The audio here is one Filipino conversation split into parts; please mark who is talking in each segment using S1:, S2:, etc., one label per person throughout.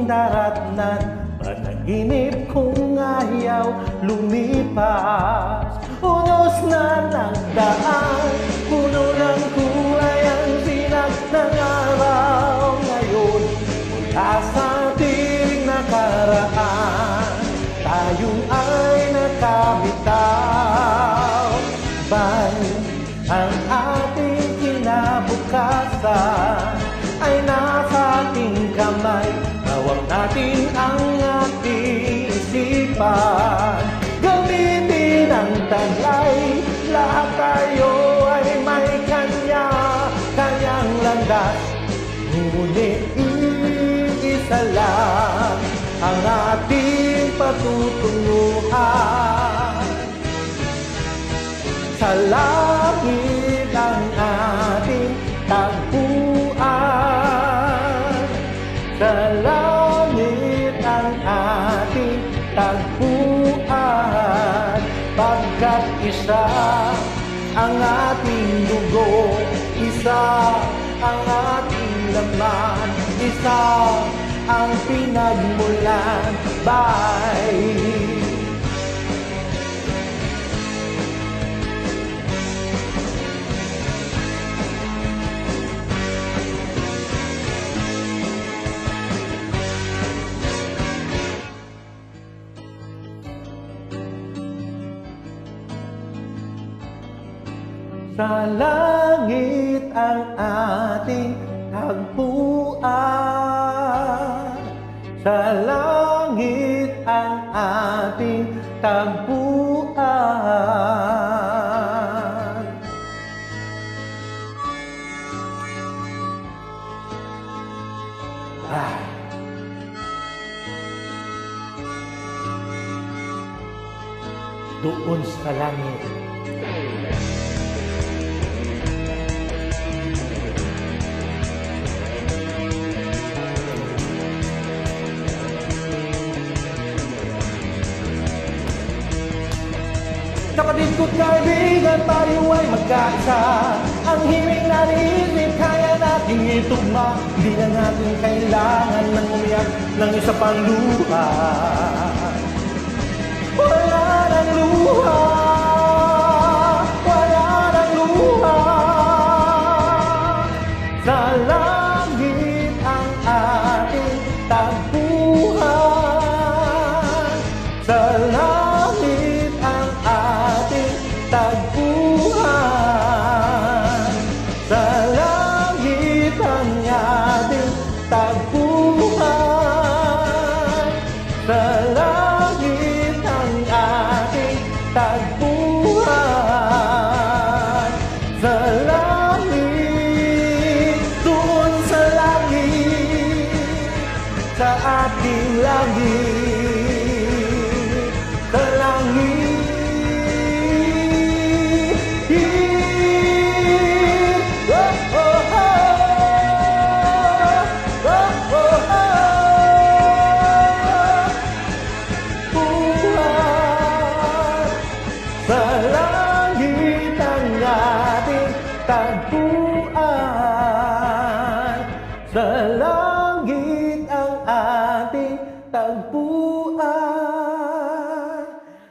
S1: aking daratnan, panaginip kong ayaw lumipas. Unos na ng daan, puno ng kulay ang sinag ng araw ngayon. Mula sa ating nakaraan, tayo ay nakabitaw. Balit ang ating kinabukasan ay nasa ating kamay. Hawak natin ang ating isipan, gamitin ang taglay. Lahat tayo ay may kanya-kanyang landas, ngunit iisa lang ang ating patutunguhan. Sa langit ang ating tagpuan, sa langit ang ating tagpuan. Pagkat isa ang ating dugo, isa ang ating laman, isa ang pinagmulan. Bye! Sa langit ang ating tagpuan, sa langit ang ating tagpuan. Doon sa langit. Kapatid ko't kaibigan, tayo ay magkaisa. Ang himig na niisip, kaya nating itugma. Di na natin kailangan ng umiyak ng isa pang luha. Wala nang luha, wala nang luha. Sa langit ang ating tagpuan, sa langit ang ating tagpuan, sa langit ang ating tagpuan, sa langit ang ating tagpuan, sa langit, doon sa langit, sa ating langit, sa langit. Sa langit ang ating tagpuan, sa langit ang ating tagpuan,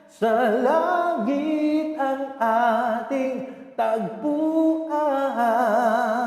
S1: sa langit ang ating tagpuan.